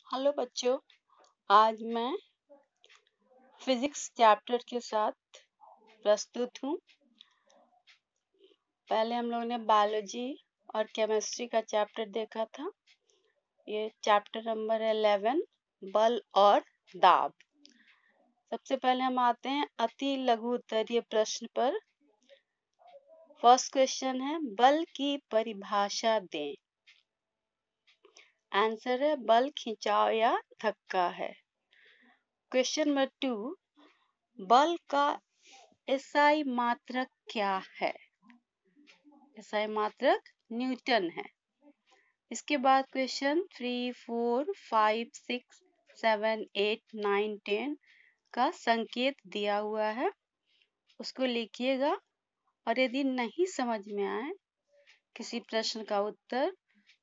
Hello बच्चों, आज मैं फिजिक्स चैप्टर के साथ प्रस्तुत हूँ। पहले हम लोगों ने बायोलॉजी और केमिस्ट्री का चैप्टर देखा था। ये चैप्टर नंबर 11 बल और दाब। सबसे पहले हम आते हैं अति लघु उत्तरीय प्रश्न पर। फर्स्ट क्वेश्चन है, बल की परिभाषा दें। आंसर है बल खिंचाव या धक्का है। क्वेश्चन नंबर 2, बल का एसआई मात्रक क्या है? एसआई मात्रक न्यूटन है। इसके बाद क्वेश्चन 3, 4, 5, 6, 7, 8, 9, 10 का संकेत दिया हुआ है, उसको लिखिएगा और यदि नहीं समझ में आए किसी प्रश्न का उत्तर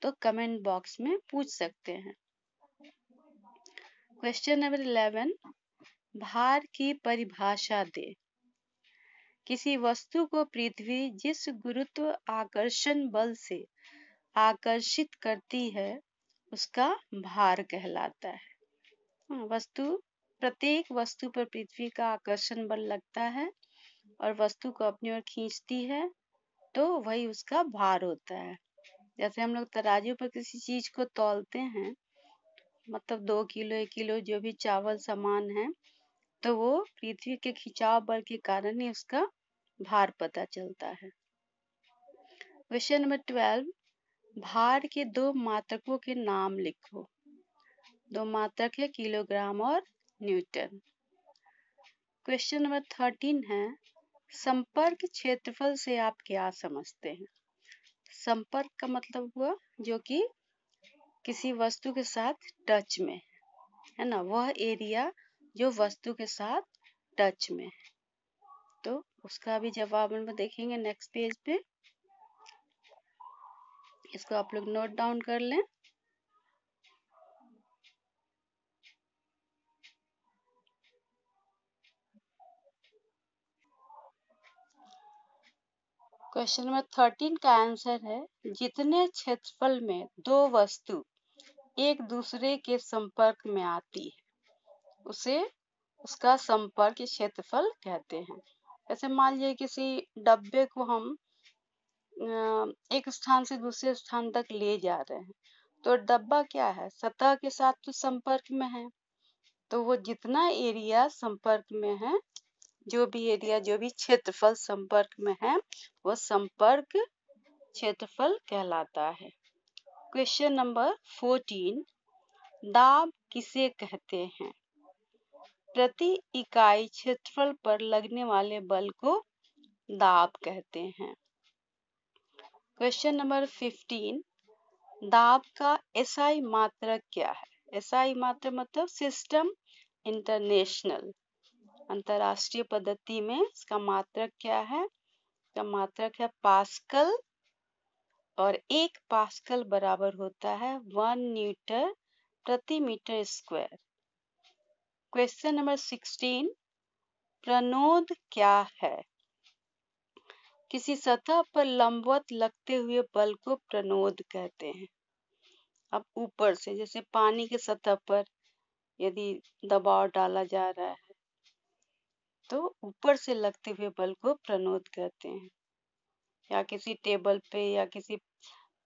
तो कमेंट बॉक्स में पूछ सकते हैं। क्वेश्चन नंबर 11, भार की परिभाषा दे। किसी वस्तु को पृथ्वी जिस गुरुत्व आकर्षण बल से आकर्षित करती है उसका भार कहलाता है। प्रत्येक वस्तु पर पृथ्वी का आकर्षण बल लगता है और वस्तु को अपनी ओर खींचती है तो वही उसका भार होता है। जैसे हम लोग तराजू पर किसी चीज को तौलते हैं, मतलब 2 किलो 1 किलो जो भी चावल सामान है, तो वो पृथ्वी के खिंचाव बल के कारण ही उसका भार पता चलता है। क्वेश्चन नंबर 12, भार के 2 मात्रकों के नाम लिखो। 2 मात्रक है किलोग्राम और न्यूटन। क्वेश्चन नंबर 13 है, संपर्क क्षेत्रफल से आप क्या समझते हैं? संपर्क का मतलब हुआ जो कि किसी वस्तु के साथ टच में है ना, वह एरिया जो वस्तु के साथ टच में है। तो उसका भी जवाब हम देखेंगे नेक्स्ट पेज पे। इसको आप लोग नोट डाउन कर लें। क्वेश्चन नंबर 13 का आंसर है, जितने क्षेत्रफल में 2 वस्तु एक दूसरे के संपर्क में आती है उसे उसका संपर्क क्षेत्रफल कहते हैं। जैसे मान लीजिए किसी डब्बे को हम एक स्थान से दूसरे स्थान तक ले जा रहे हैं, तो डब्बा क्या है, सतह के साथ तो संपर्क में है, तो वो जितना एरिया संपर्क में है, जो भी क्षेत्रफल संपर्क में है, वो संपर्क क्षेत्रफल कहलाता है। क्वेश्चन नंबर 14, दाब किसे कहते हैं? प्रति इकाई क्षेत्रफल पर लगने वाले बल को दाब कहते हैं। क्वेश्चन नंबर 15, दाब का एसआई मात्रक क्या है? एसआई मात्रक मतलब सिस्टम इंटरनेशनल, अंतरराष्ट्रीय पद्धति में इसका मात्रक क्या है? इसका मात्रक है पास्कल, और 1 पास्कल बराबर होता है 1 न्यूटन प्रति मीटर स्क्वायर। क्वेश्चन नंबर 16, प्रणोद क्या है? किसी सतह पर लंबवत लगते हुए बल को प्रणोद कहते हैं। अब ऊपर से, जैसे पानी के सतह पर यदि दबाव डाला जा रहा है तो ऊपर से लगते हुए बल को प्रणोद कहते हैं। या किसी टेबल पे या किसी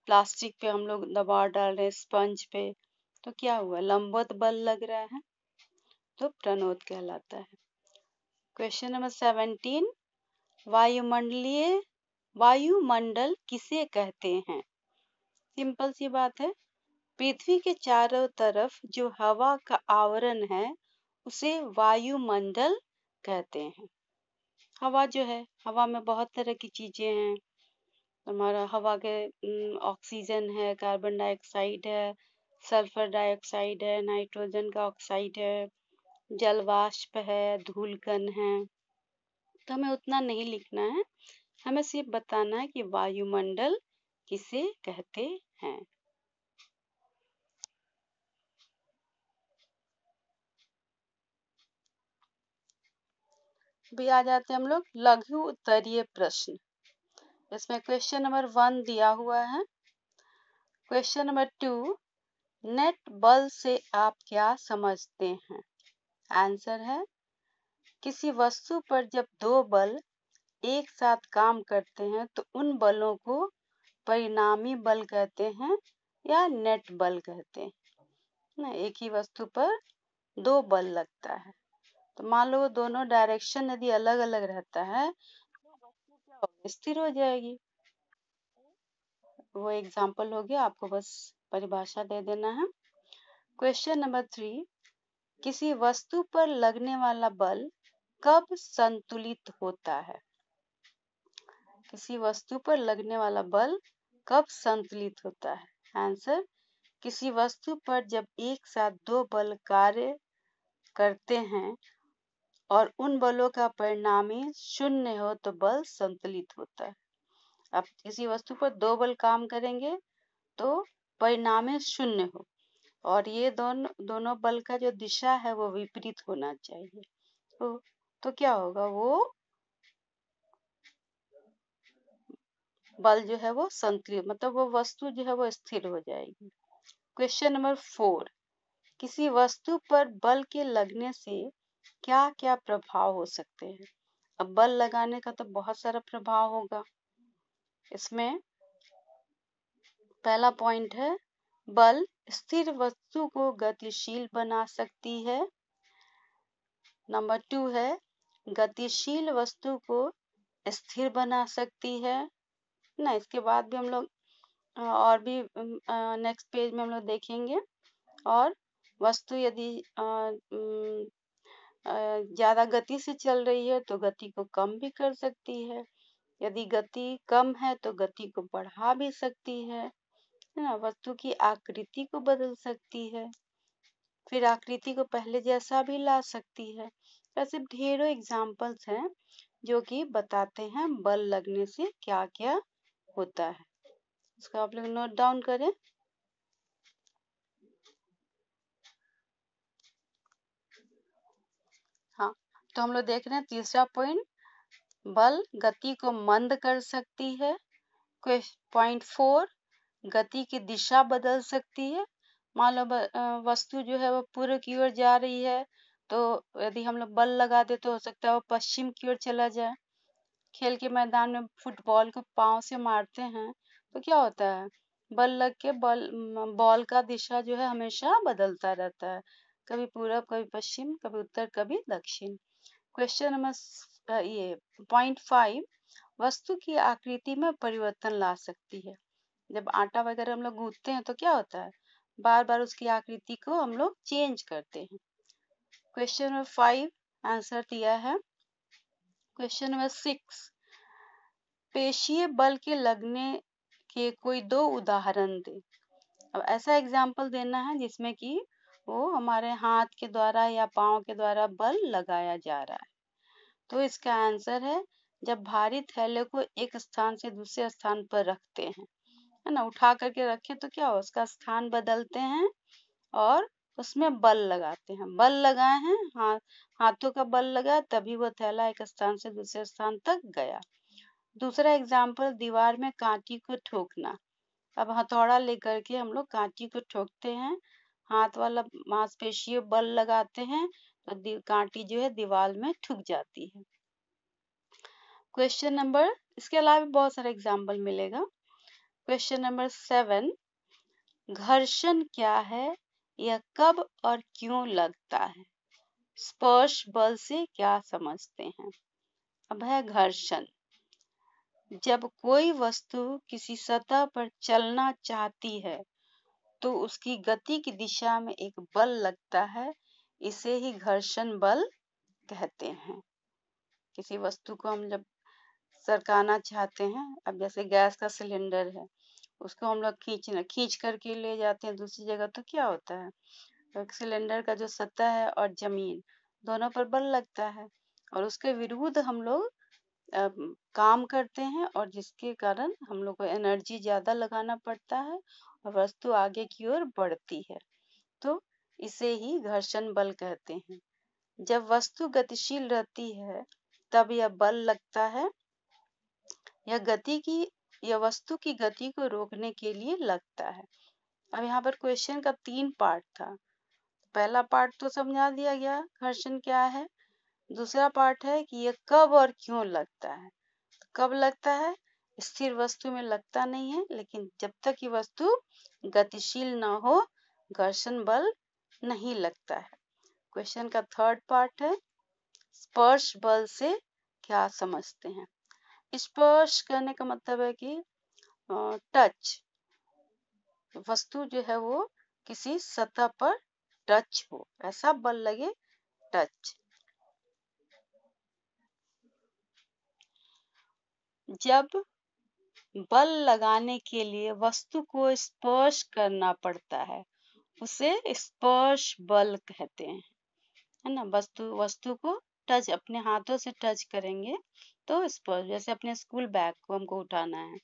प्लास्टिक पे हम लोग दबाव डाल रहे हैं, स्पंज पे, तो क्या हुआ, लंबवत बल लग रहा है तो प्रणोद कहलाता है। क्वेश्चन नंबर 17, वायुमंडल किसे कहते हैं? सिंपल सी बात है, पृथ्वी के चारों तरफ जो हवा का आवरण है उसे वायुमंडल कहते हैं। हवा जो है, हवा में बहुत तरह की चीजें हैं। हमारा हवा के ऑक्सीजन है, कार्बन डाइऑक्साइड है, सल्फर डाइऑक्साइड है, नाइट्रोजन का ऑक्साइड है, जल वाष्प है, धूलकण है। तो हमें उतना नहीं लिखना है, हमें सिर्फ बताना है कि वायुमंडल किसे कहते हैं। भी आ जाते हैं हम लोग लघु उत्तरीय प्रश्न। इसमें क्वेश्चन नंबर 1 दिया हुआ है। क्वेश्चन नंबर 2, नेट बल से आप क्या समझते हैं? आंसर है, किसी वस्तु पर जब दो बल एक साथ काम करते हैं तो उन बलों को परिणामी बल कहते हैं या नेट बल कहते हैं ना। एक ही वस्तु पर दो बल लगता है, तो मान लो वो दोनों डायरेक्शन यदि अलग अलग रहता है तो वस्तु क्या होगी, स्थिर हो जाएगी। वो एग्जाम्पल हो गया, आपको बस परिभाषा दे देना है। क्वेश्चन नंबर 3, किसी वस्तु पर लगने वाला बल कब संतुलित होता है? किसी वस्तु पर लगने वाला बल कब संतुलित होता है? आंसर, किसी वस्तु पर जब एक साथ दो बल कार्य करते हैं और उन बलों का परिणामी शून्य हो तो बल संतुलित होता है। अब किसी वस्तु पर दो बल काम करेंगे तो परिणामी शून्य हो, और ये दोनों बल का जो दिशा है वो विपरीत होना चाहिए। तो क्या होगा, वो बल जो है वो संतुलित, मतलब वो वस्तु जो है वो स्थिर हो जाएगी। क्वेश्चन नंबर 4, किसी वस्तु पर बल के लगने से क्या क्या प्रभाव हो सकते हैं? अब बल लगाने का तो बहुत सारा प्रभाव होगा। इसमें पहला पॉइंट है, बल स्थिर वस्तु को गतिशील बना सकती है। नंबर 2 है, गतिशील वस्तु को स्थिर बना सकती है ना। इसके बाद भी हम लोग और भी नेक्स्ट पेज में हम लोग देखेंगे। और वस्तु यदि ज्यादा गति से चल रही है तो गति को कम भी कर सकती है, यदि गति कम है तो गति को बढ़ा भी सकती है ना। वस्तु की आकृति को बदल सकती है, फिर आकृति को पहले जैसा भी ला सकती है। ऐसे ढेरों एग्जाम्पल्स हैं जो कि बताते हैं बल लगने से क्या क्या होता है। इसका आप लोग नोट डाउन करें। हाँ, तो हम लोग देख रहे हैं तीसरा पॉइंट, बल गति को मंद कर सकती है। पॉइंट 4, गति की दिशा बदल सकती है। मान लो वस्तु जो है वो पूर्व की ओर जा रही है, तो यदि हम लोग बल लगा दे तो हो सकता है वो पश्चिम की ओर चला जाए। खेल के मैदान में फुटबॉल को पांव से मारते हैं तो क्या होता है, बल लग के बॉल का दिशा जो है हमेशा बदलता रहता है, कभी पूरब कभी पश्चिम कभी उत्तर कभी दक्षिण। क्वेश्चन नंबर ये पॉइंट 5, वस्तु की आकृति में परिवर्तन ला सकती है। जब आटा वगैरह हम लोग गूंथते हैं तो क्या होता है, बार बार उसकी आकृति को हम लोग चेंज करते हैं। क्वेश्चन नंबर 5 आंसर दिया है। क्वेश्चन नंबर 6, पेशीय बल के लगने के कोई दो उदाहरण दे। अब ऐसा एग्जाम्पल देना है जिसमें कि वो हमारे हाथ के द्वारा या पाँव के द्वारा बल लगाया जा रहा है। तो इसका आंसर है, जब भारी थैले को एक स्थान से दूसरे स्थान पर रखते हैं, है ना, उठा करके रखें तो क्या हो, उसका स्थान बदलते हैं और उसमें बल लगाते हैं। बल लगाए हैं, हाथों का बल लगा तभी वो थैला एक स्थान से दूसरे स्थान तक गया। दूसरा एग्जाम्पल, दीवार में कांटी को ठोकना। अब हथौड़ा लेकर के हम लोग कांटी को ठोकते हैं, हाथ वाला मांसपेशियों बल लगाते हैं तो कांटी जो है दीवार में ठुक जाती है। क्वेश्चन नंबर, इसके अलावा भी बहुत सारे एग्जाम्पल मिलेगा। क्वेश्चन नंबर 7, घर्षण क्या है, यह कब और क्यों लगता है? स्पर्श बल से क्या समझते हैं? अब है घर्षण, जब कोई वस्तु किसी सतह पर चलना चाहती है तो उसकी गति की दिशा में एक बल लगता है, इसे ही घर्षण बल कहते हैं। किसी वस्तु को हम जब सरकाना चाहते हैं, अब जैसे गैस का सिलेंडर है, उसको हम लोग खींच करके ले जाते हैं दूसरी जगह, तो क्या होता है, सिलेंडर का जो सतह है और जमीन दोनों पर बल लगता है और उसके विरुद्ध हम लोग काम करते हैं, और जिसके कारण हम लोग को एनर्जी ज्यादा लगाना पड़ता है और वस्तु आगे की ओर बढ़ती है, तो इसे ही घर्षण बल कहते हैं। जब वस्तु गतिशील रहती है तब यह बल लगता है, यह वस्तु की गति को रोकने के लिए लगता है। अब यहाँ पर क्वेश्चन का 3 पार्ट था। पहला पार्ट तो समझा दिया गया घर्षण क्या है। दूसरा पार्ट है कि ये कब और क्यों लगता है। कब लगता है? स्थिर वस्तु में लगता नहीं है, लेकिन जब तक ये वस्तु गतिशील ना हो घर्षण बल नहीं लगता है। क्वेश्चन का थर्ड पार्ट है स्पर्श बल से क्या समझते हैं। स्पर्श करने का मतलब है कि टच, वस्तु जो है वो किसी सतह पर टच हो, ऐसा बल लगे, टच। जब बल लगाने के लिए वस्तु को स्पर्श करना पड़ता है उसे स्पर्श बल कहते हैं, है ना। वस्तु को टच, अपने हाथों से टच करेंगे तो स्पर्श। जैसे अपने स्कूल बैग को हमको उठाना है,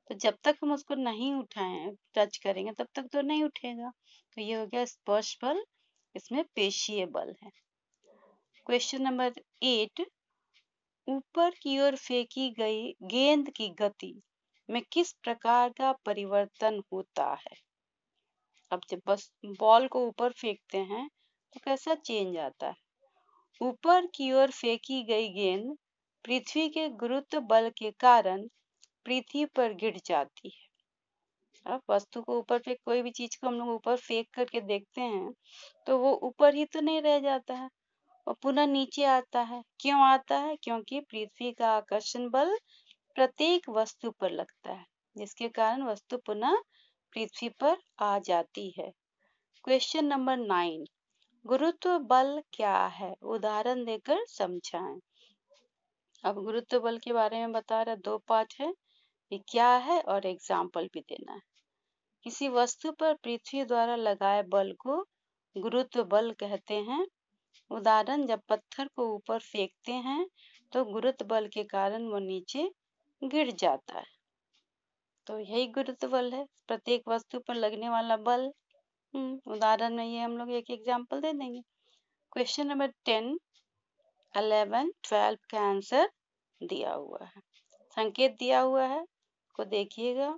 तो जब तक हम उसको नहीं उठाएं, टच करेंगे, तब तक तो नहीं उठेगा। तो ये हो गया स्पर्श बल, इसमें पेशीय बल है। क्वेश्चन नंबर 8, ऊपर की ओर फेंकी गई गेंद की गति में किस प्रकार का परिवर्तन होता है। अब जब बस बॉल को ऊपर फेंकते हैं तो कैसा चेंज आता है। ऊपर की ओर फेंकी गई गेंद पृथ्वी के गुरुत्व बल के कारण पृथ्वी पर गिर जाती है। अब वस्तु को ऊपर फेंक, कोई भी चीज को हम लोग ऊपर फेंक करके देखते हैं तो वो ऊपर ही तो नहीं रह जाता है, वो पुनः नीचे आता है। क्यों आता है? क्योंकि पृथ्वी का आकर्षण बल प्रत्येक वस्तु पर लगता है, जिसके कारण वस्तु पुनः पृथ्वी पर आ जाती है। क्वेश्चन नंबर 9, गुरुत्व बल क्या है, उदाहरण देकर समझाएं। अब गुरुत्व बल के बारे में बता रहा, 2 पार्ट है, ये क्या है और एग्जाम्पल भी देना है। किसी वस्तु पर पृथ्वी द्वारा लगाए बल को गुरुत्व बल कहते हैं। उदाहरण, जब पत्थर को ऊपर फेंकते हैं तो गुरुत्व बल के कारण वो नीचे गिर जाता है। तो यही गुरुत्व बल है, प्रत्येक वस्तु पर लगने वाला बल। उदाहरण में ये हम लोग एक एग्जाम्पल दे देंगे। क्वेश्चन नंबर 10, 11, 12 का आंसर दिया हुआ है, संकेत दिया हुआ है, को देखिएगा।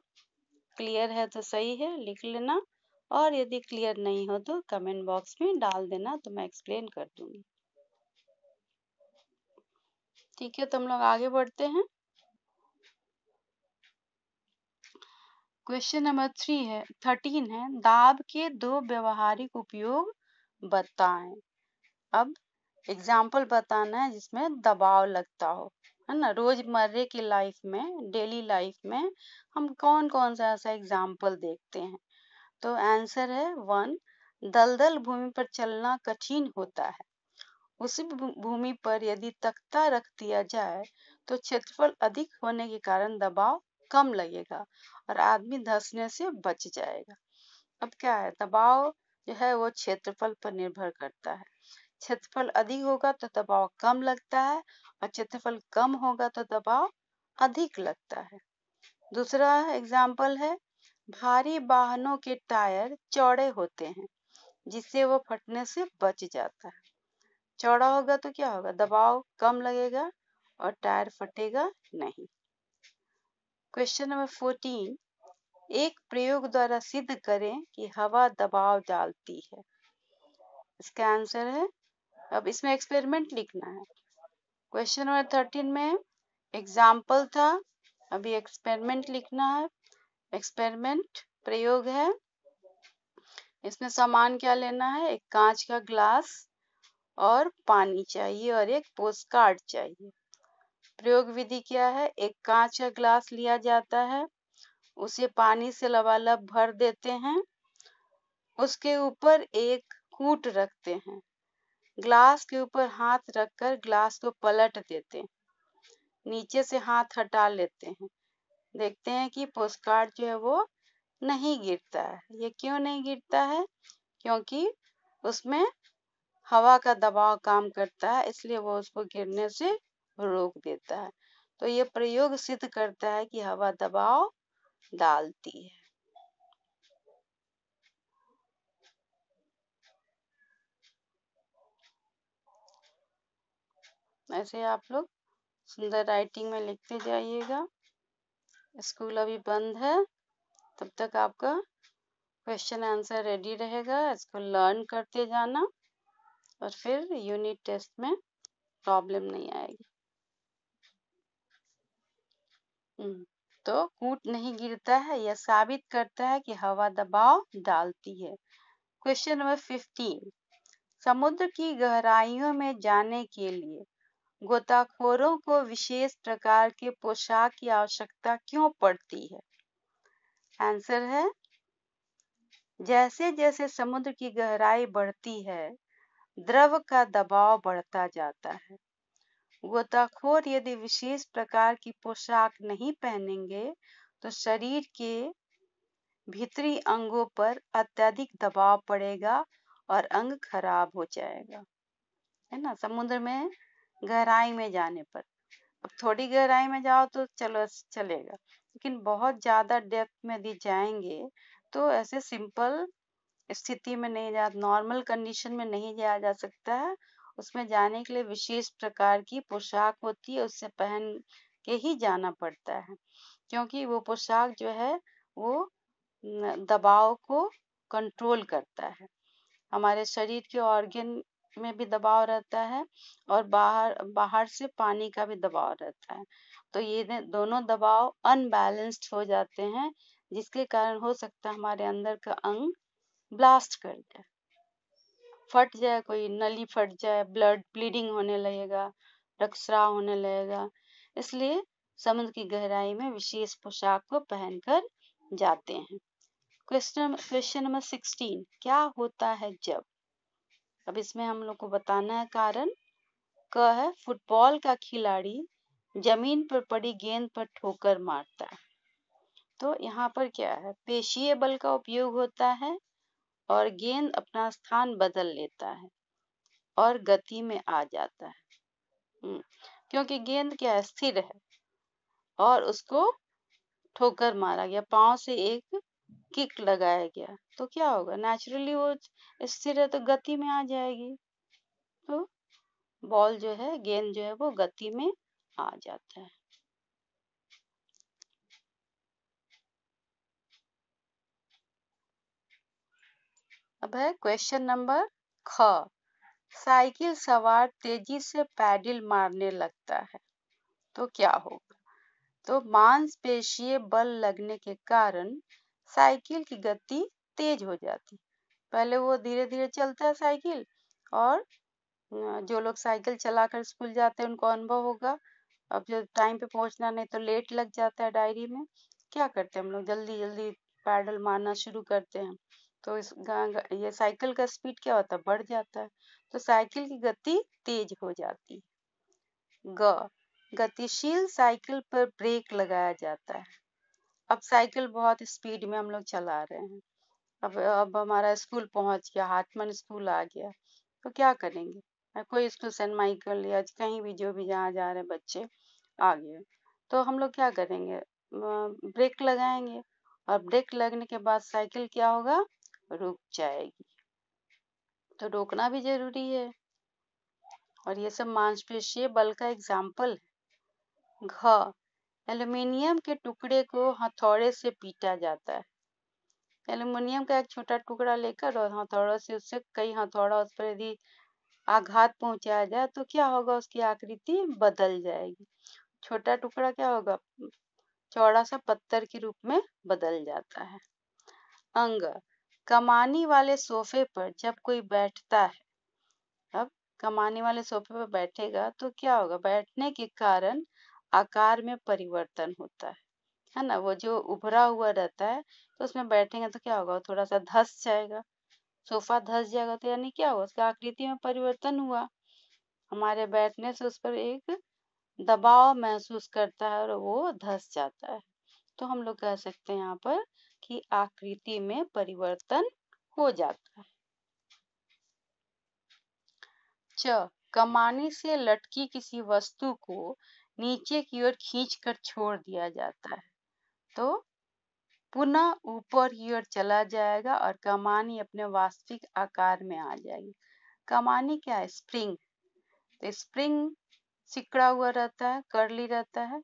क्लियर है तो सही है, लिख लेना, और यदि क्लियर नहीं हो तो कमेंट बॉक्स में डाल देना, तो मैं एक्सप्लेन कर दूंगी। ठीक है, तो हम लोग आगे बढ़ते हैं। क्वेश्चन नंबर 13 है, दाब के 2 व्यवहारिक उपयोग बताएं। अब एग्जाम्पल बताना है जिसमें दबाव लगता हो, है ना। रोजमर्रे की लाइफ में, डेली लाइफ में हम कौन कौन सा ऐसा एग्जाम्पल देखते हैं। तो आंसर है 1, दलदल भूमि पर चलना कठिन होता है। उसी भूमि पर यदि तख्ता रख दिया जाए तो क्षेत्रफल अधिक होने के कारण दबाव कम लगेगा और आदमी धंसने से बच जाएगा। अब क्या है, दबाव जो है वो क्षेत्रफल पर निर्भर करता है। क्षेत्रफल अधिक होगा तो दबाव कम लगता है और क्षेत्रफल कम होगा तो दबाव अधिक लगता है। दूसरा एग्जाम्पल है, भारी वाहनों के टायर चौड़े होते हैं जिससे वो फटने से बच जाता है। चौड़ा होगा तो क्या होगा, दबाव कम लगेगा और टायर फटेगा नहीं। क्वेश्चन नंबर 14, एक प्रयोग द्वारा सिद्ध करें कि हवा दबाव डालती है। इसका आंसर है, अब इसमें एक्सपेरिमेंट लिखना है। क्वेश्चन नंबर 13 में एग्जाम्पल था, अभी एक्सपेरिमेंट लिखना है। एक्सपेरिमेंट प्रयोग है, इसमें सामान क्या लेना है, एक कांच का ग्लास और पानी चाहिए और एक पोस्ट कार्ड चाहिए। प्रयोग विधि क्या है, एक कांच का ग्लास लिया जाता है, उसे पानी से लबालब भर देते हैं, उसके ऊपर एक कूट रखते हैं, ग्लास के ऊपर हाथ रखकर ग्लास को पलट देते हैं, नीचे से हाथ हटा लेते हैं, देखते हैं कि पोस्टकार्ड जो है वो नहीं गिरता है। ये क्यों नहीं गिरता है? क्योंकि उसमें हवा का दबाव काम करता है, इसलिए वो उसको गिरने से रोक देता है। तो ये प्रयोग सिद्ध करता है कि हवा दबाव डालती है। ऐसे आप लोग सुंदर राइटिंग में लिखते जाइएगा। स्कूल अभी बंद है, तब तक आपका क्वेश्चन आंसर रेडी रहेगा, इसको लर्न करते जाना और फिर यूनिट टेस्ट में प्रॉब्लम नहीं आएगी। तो कूट नहीं गिरता है, यह साबित करता है कि हवा दबाव डालती है। क्वेश्चन नंबर 15, समुद्र की गहराइयों में जाने के लिए गोताखोरों को विशेष प्रकार के पोशाक की आवश्यकता क्यों पड़ती है? आंसर है, जैसे जैसे समुद्र की गहराई बढ़ती है द्रव का दबाव बढ़ता जाता है। गोताखोर यदि विशेष प्रकार की पोशाक नहीं पहनेंगे तो शरीर के भीतरी अंगों पर अत्यधिक दबाव पड़ेगा और अंग खराब हो जाएगा, है ना। समुद्र में गहराई में जाने पर, अब थोड़ी गहराई में जाओ तो चलो चलेगा, लेकिन बहुत ज्यादा डेप्थ में यदि जाएंगे तो ऐसे सिंपल स्थिति में नहीं जा, नॉर्मल कंडीशन में नहीं जाया जा सकता है। उसमें जाने के लिए विशेष प्रकार की पोशाक होती है, उससे पहन के ही जाना पड़ता है, क्योंकि वो पोशाक जो है वो दबाव को कंट्रोल करता है। हमारे शरीर के ऑर्गन में भी दबाव रहता है और बाहर बाहर से पानी का भी दबाव रहता है, तो ये दोनों दबाव अनबैलेंस्ड हो जाते हैं, जिसके कारण हो सकता है हमारे अंदर का अंग ब्लास्ट कर जाए, फट जाए, कोई नली फट जाए, ब्लीडिंग होने लगेगा, रक्तस्राव होने लगेगा। इसलिए समुद्र की गहराई में विशेष पोशाक को पहनकर जाते हैं। क्वेश्चन नंबर 16, क्या होता है जब, अब इसमें हम लोग को बताना है कारण। क है, फुटबॉल का खिलाड़ी जमीन पर पड़ी गेंद पर ठोकर मारता है। तो यहाँ पर क्या है, पेशीय बल का उपयोग होता है और गेंद अपना स्थान बदल लेता है और गति में आ जाता है। क्योंकि गेंद क्या स्थिर है और उसको ठोकर मारा गया, पांव से एक किक लगाया गया, तो क्या होगा, नेचुरली वो स्थिर है तो गति में आ जाएगी, तो बॉल जो है, गेंद जो है वो गति में आ जाता है। अब है क्वेश्चन नंबर ख, साइकिल सवार तेजी से पैडल मारने लगता है तो क्या होगा? तो मांसपेशीय बल लगने के कारण साइकिल की गति तेज हो जाती। पहले वो धीरे धीरे चलता है साइकिल, और जो लोग साइकिल चलाकर स्कूल जाते हैं उनको अनुभव होगा, अब जो टाइम पे पहुंचना नहीं तो लेट लग जाता है डायरी में, क्या करते हैं हम लोग, जल्दी जल्दी पैडल मारना शुरू करते हैं, तो ये साइकिल का स्पीड क्या होता है, बढ़ जाता है, तो साइकिल की गति तेज हो जाती है। गतिशील साइकिल पर ब्रेक लगाया जाता है। अब साइकिल बहुत स्पीड में हम लोग चला रहे हैं, अब हमारा स्कूल पहुंच गया, हाटमन स्कूल आ गया, तो क्या करेंगे, कोई स्कूल सेंट माइकल या कहीं भी, जो भी जहाँ जा रहे हैं बच्चे आ गए, तो हम लोग क्या करेंगे, ब्रेक लगाएंगे, और ब्रेक लगने के बाद साइकिल क्या होगा, रुक जाएगी, तो रोकना भी जरूरी है, और ये सब मांसपेशीय बल का एग्जाम्पल है। घ, एल्यूमिनियम के टुकड़े को हथौड़े से पीटा जाता है। एल्यूमिनियम का एक छोटा टुकड़ा लेकर और हथौड़ों से, उससे कई हथौड़ा उस पर यदि आघात पहुंचाया जाए तो क्या होगा, उसकी आकृति बदल जाएगी, छोटा टुकड़ा क्या होगा, चौड़ा सा पत्थर के रूप में बदल जाता है। अंग, कमानी वाले सोफे पर जब कोई बैठता है, अब कमानी वाले सोफे पर बैठेगा तो क्या होगा, बैठने के कारण आकार में परिवर्तन होता है ना, वो जो उभरा हुआ रहता है तो उसमें बैठेंगे तो क्या होगा, थोड़ा सा धस जाएगा, सोफा धस जाएगा, तो यानी क्या हुआ, उसकी आकृति में परिवर्तन हुआ, हमारे बैठने से उस पर एक दबाव महसूस करता है और वो धस जाता है, तो हम लोग कह सकते हैं यहाँ पर कि आकृति में परिवर्तन हो जाता है। च, कमानी से लटकी किसी वस्तु को नीचे की ओर खींचकर छोड़ दिया जाता है, तो पुनः ऊपर की ओर चला जाएगा और कमानी अपने वास्तविक आकार में आ जाएगी। कमानी क्या है, स्प्रिंग, तो स्प्रिंग सिकड़ा हुआ रहता है, कर्ली रहता है,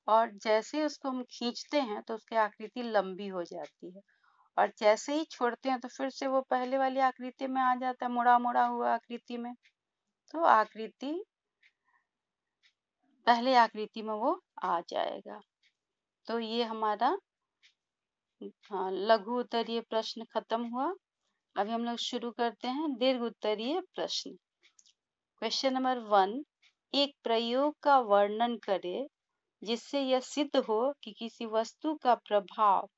और जैसे उसको हम खींचते हैं तो उसकी आकृति लंबी हो जाती है, और जैसे ही छोड़ते हैं तो फिर से वो पहले वाली आकृति में आ जाता है, मुड़ा मुड़ा हुआ आकृति में। तो आकृति पहले आकृति में वो आ जाएगा। तो ये हमारा लघु उत्तरीय प्रश्न खत्म हुआ। अभी हम लोग शुरू करते हैं दीर्घ उत्तरीय प्रश्न। क्वेश्चन नंबर 1, एक प्रयोग का वर्णन करें जिससे यह सिद्ध हो कि किसी वस्तु का प्रभाव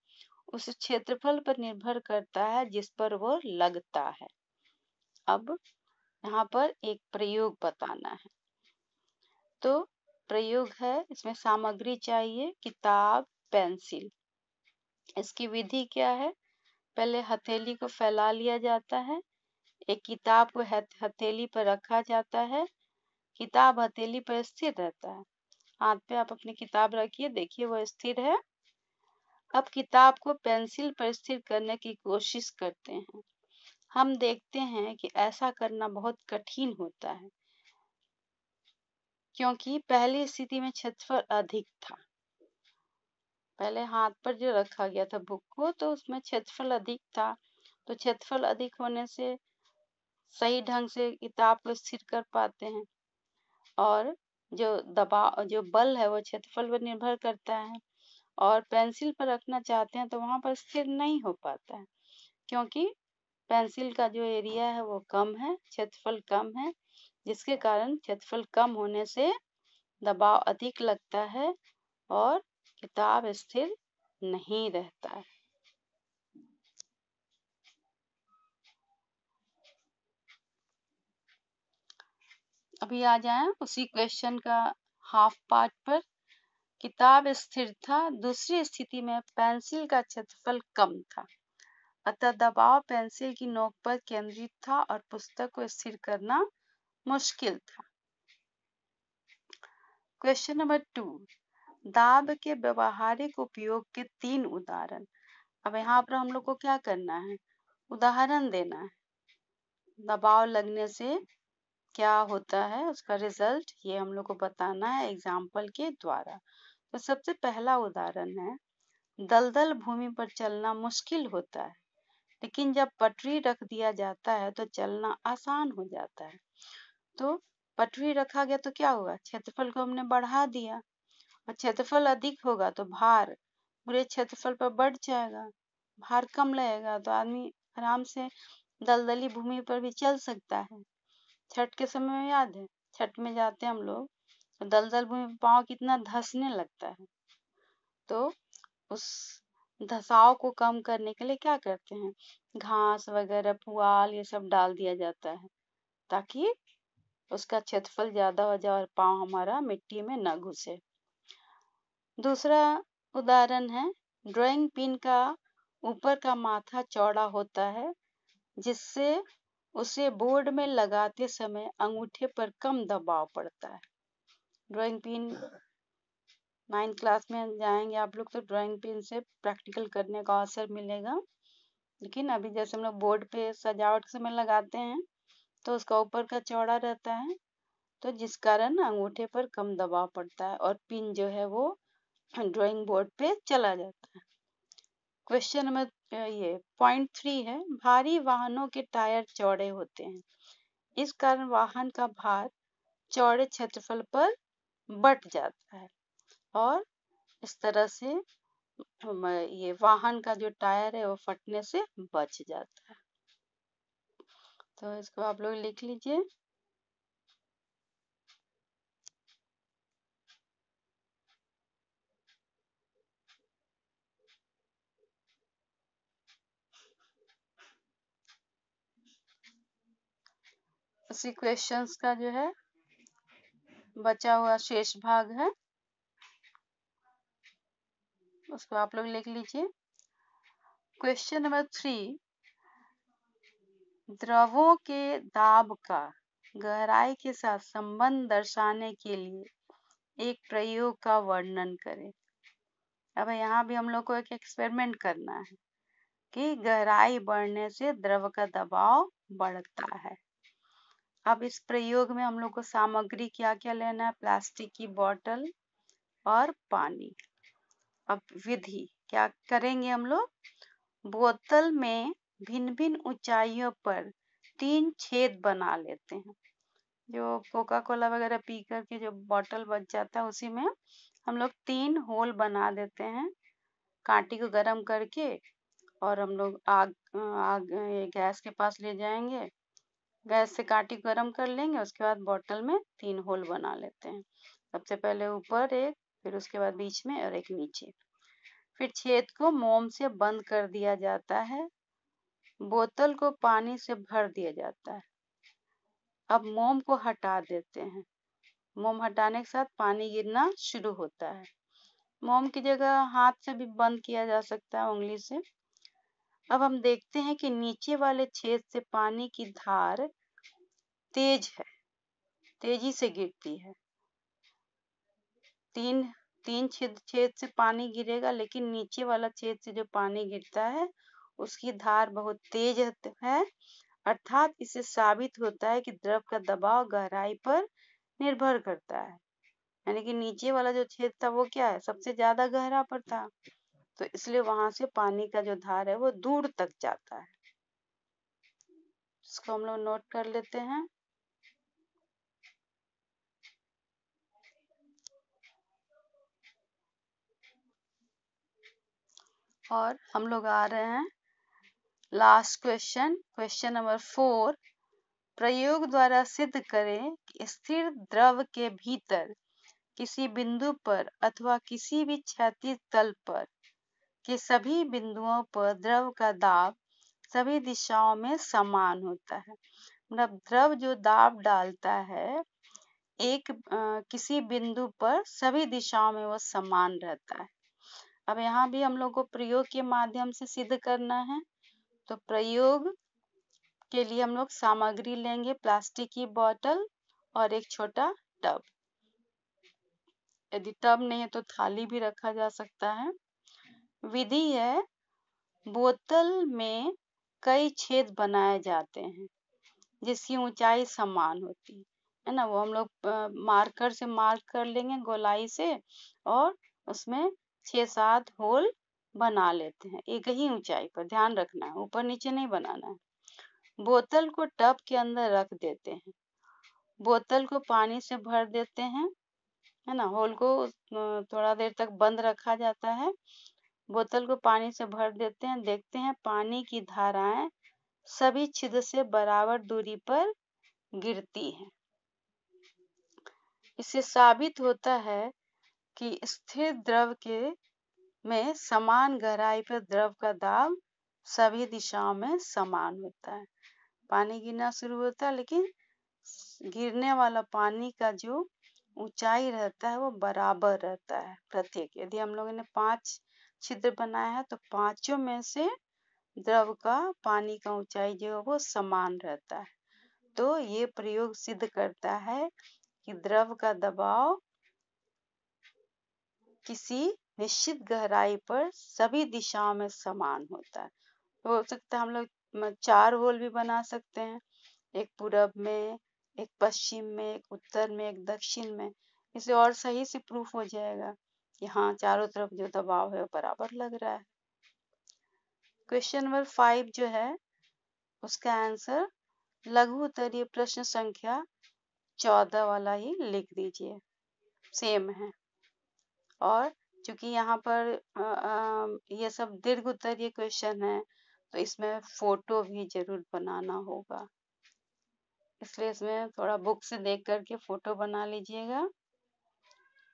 उस क्षेत्रफल पर निर्भर करता है जिस पर वो लगता है। अब यहाँ पर एक प्रयोग बताना है। तो प्रयोग है, इसमें सामग्री चाहिए किताब, पेंसिल। इसकी विधि क्या है? पहले हथेली को फैला लिया जाता है, एक किताब को हथेली पर रखा जाता है, किताब हथेली पर स्थिर रहता है। हाथ पे आप अपनी किताब रखिए, देखिए वो स्थिर है। अब किताब को पेंसिल पर स्थिर करने की कोशिश करते हैं। हम देखते हैं कि ऐसा करना बहुत कठिन होता है, क्योंकि पहली स्थिति में क्षेत्रफल अधिक था। पहले हाथ पर जो रखा गया था बुक को, तो उसमें क्षेत्रफल अधिक था। तो क्षेत्रफल अधिक होने से सही ढंग से किताब को स्थिर कर पाते हैं, और जो दबाव, जो बल है वो क्षेत्रफल पर निर्भर करता है। और पेंसिल पर रखना चाहते हैं तो वहां पर स्थिर नहीं हो पाता है, क्योंकि पेंसिल का जो एरिया है वो कम है, क्षेत्रफल कम है, जिसके कारण क्षेत्रफल कम होने से दबाव अधिक लगता है और किताब स्थिर नहीं रहता है। अभी आ जाए उसी क्वेश्चन का हाफ पार्ट पर। किताब स्थिर था, दूसरी स्थिति में पेंसिल का क्षेत्रफल कम था, अतः दबाव पेंसिल की नोक पर केंद्रित था और पुस्तक को स्थिर करना मुश्किल था। क्वेश्चन नंबर 2, दाब के व्यवहारिक उपयोग के 3 उदाहरण। अब यहाँ पर हम लोग को क्या करना है? उदाहरण देना है। दबाव लगने से क्या होता है, उसका रिजल्ट, ये हम लोग को बताना है एग्जाम्पल के द्वारा। तो सबसे पहला उदाहरण है, दलदल भूमि पर चलना मुश्किल होता है, लेकिन जब पटरी रख दिया जाता है तो चलना आसान हो जाता है। तो पटरी रखा गया तो क्या हुआ? क्षेत्रफल को हमने बढ़ा दिया, और क्षेत्रफल अधिक होगा तो भार पूरे क्षेत्रफल पर बढ़ जाएगा। भार कम लगेगा तो आदमी आराम से दलदली भूमि पर भी चल सकता है। छठ के समय में याद है, छठ में जाते हैं हम लोग तो दलदल भूमि पर पाँव कितना धंसने लगता है। तो उस धसाव को कम करने के लिए क्या करते हैं? घास वगैरह, पुआल, ये सब डाल दिया जाता है, ताकि उसका क्षेत्रफल ज्यादा हो जाए और पाँव हमारा मिट्टी में न घुसे। दूसरा उदाहरण है, ड्राइंग पिन का ऊपर का माथा चौड़ा होता है, जिससे उसे बोर्ड में लगाते समय अंगूठे पर कम दबाव पड़ता है। ड्राइंग पिन 9th क्लास में जाएंगे आप लोग तो ड्राइंग पिन से प्रैक्टिकल करने का अवसर मिलेगा। लेकिन अभी जैसे हम लोग बोर्ड पे सजावट के समय लगाते हैं तो उसका ऊपर का चौड़ा रहता है, तो जिस कारण अंगूठे पर कम दबाव पड़ता है और पिन जो है वो ड्राइंग बोर्ड पे चला जाता है। क्वेश्चन नंबर ये पॉइंट 3 है, भारी वाहनों के टायर चौड़े होते हैं, इस कारण वाहन का भार चौड़े क्षेत्रफल पर बट जाता है, और इस तरह से ये वाहन का जो टायर है वो फटने से बच जाता है। तो इसको आप लोग लिख लीजिए। उसी क्वेश्चंस का जो है बचा हुआ शेष भाग है, उसको आप लोग लिख लीजिए। क्वेश्चन नंबर 3, द्रवों के दाब का गहराई के साथ संबंध दर्शाने के लिए एक प्रयोग का वर्णन करें। अब यहाँ भी हम लोग को एक एक्सपेरिमेंट करना है कि गहराई बढ़ने से द्रव का दबाव बढ़ता है। अब इस प्रयोग में हम लोग को सामग्री क्या क्या लेना है? प्लास्टिक की बोतल और पानी। अब विधि क्या करेंगे हम लोग? बोतल में भिन्न भिन्न ऊंचाइयों पर 3 छेद बना लेते हैं। जो कोका कोला वगैरह पी करके जो बॉटल बच जाता है उसी में हम लोग 3 होल बना देते हैं कांटी को गर्म करके, और हम लोग आग ये गैस के पास ले जाएंगे, गैस से कांटी को गर्म कर लेंगे, उसके बाद बॉटल में 3 होल बना लेते हैं। सबसे पहले ऊपर एक, फिर उसके बाद बीच में और एक नीचे। फिर छेद को मोम से बंद कर दिया जाता है। बोतल को पानी से भर दिया जाता है। अब मोम को हटा देते हैं। मोम हटाने के साथ पानी गिरना शुरू होता है। मोम की जगह हाथ से भी बंद किया जा सकता है, उंगली से। अब हम देखते हैं कि नीचे वाले छेद से पानी की धार तेज है, तेजी से गिरती है। तीन छेद से पानी गिरेगा, लेकिन नीचे वाला छेद से जो पानी गिरता है उसकी धार बहुत तेज है, अर्थात इससे साबित होता है कि द्रव का दबाव गहराई पर निर्भर करता है। यानी कि नीचे वाला जो छेद था वो क्या है, सबसे ज्यादा गहरा पर था, तो इसलिए वहां से पानी का जो धार है वो दूर तक जाता है। इसको हम लोग नोट कर लेते हैं। और हम लोग आ रहे हैं लास्ट क्वेश्चन नंबर 4। प्रयोग द्वारा सिद्ध करें कि स्थिर द्रव के भीतर किसी बिंदु पर अथवा किसी भी क्षैतिज तल पर के सभी बिंदुओं पर द्रव का दाब सभी दिशाओं में समान होता है। मतलब द्रव जो दाब डालता है किसी बिंदु पर सभी दिशाओं में वो समान रहता है। अब यहाँ भी हम लोग को प्रयोग के माध्यम से सिद्ध करना है। तो प्रयोग के लिए हम लोग सामग्री लेंगे, प्लास्टिक की बोतल और एक छोटा टब। यदि टब नहीं है तो थाली भी रखा जा सकता है। विधि है, बोतल में कई छेद बनाए जाते हैं जिसकी ऊंचाई समान होती है ना। वो हम लोग मार्कर से मार्क कर लेंगे गोलाई से, और उसमें 6-7 होल बना लेते हैं एक ही ऊंचाई पर। ध्यान रखना है, ऊपर नीचे नहीं बनाना है। बोतल को टब के अंदर रख देते हैं। बोतल को पानी से भर देते हैं, है ना। होल को थोड़ा देर तक बंद रखा जाता है। बोतल को पानी से भर देते हैं। देखते हैं पानी की धाराएं सभी छिद्र से बराबर दूरी पर गिरती हैं। इससे साबित होता है कि स्थिर द्रव के में समान गहराई पर द्रव का दाब सभी दिशाओं में समान होता है। पानी गिरना शुरू होता है, लेकिन गिरने वाला पानी का जो ऊंचाई रहता है वो बराबर रहता है प्रत्येक। यदि हम लोगों ने 5 छिद्र बनाया है तो पांचों में से द्रव का पानी का ऊंचाई जो है वो समान रहता है। तो ये प्रयोग सिद्ध करता है कि द्रव का दबाव किसी निश्चित गहराई पर सभी दिशाओं में समान होता है। हो सकता है हम लोग 4 होल भी बना सकते हैं, एक पूरब में, एक पश्चिम में, एक उत्तर में, एक दक्षिण में। इसे और सही से प्रूफ हो जाएगा कि हाँ, चारों तरफ जो दबाव है वो बराबर लग रहा है। क्वेश्चन नंबर 5 जो है उसका आंसर लघु उत्तरीय प्रश्न संख्या 14 वाला ही लिख दीजिए, सेम है। और चूंकि यहाँ पर ये सब दीर्घ उत्तरीय क्वेश्चन है तो इसमें फोटो भी जरूर बनाना होगा, इसलिए इसमें थोड़ा बुक से देख करके फोटो बना लीजिएगा।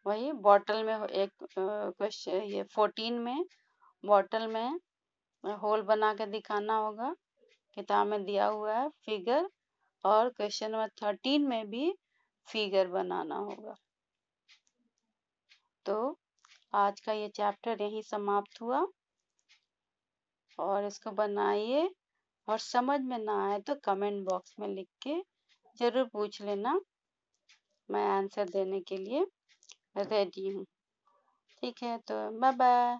वही बॉटल में एक क्वेश्चन, ये 14 में बॉटल में होल बना के दिखाना होगा, किताब में दिया हुआ है फिगर। और क्वेश्चन नंबर 13 में भी फिगर बनाना होगा। तो आज का ये चैप्टर यही समाप्त हुआ, और इसको बनाइए, और समझ में ना आए तो कमेंट बॉक्स में लिख के जरूर पूछ लेना, मैं आंसर देने के लिए रेडी हूँ। ठीक है, तो बाय बाय।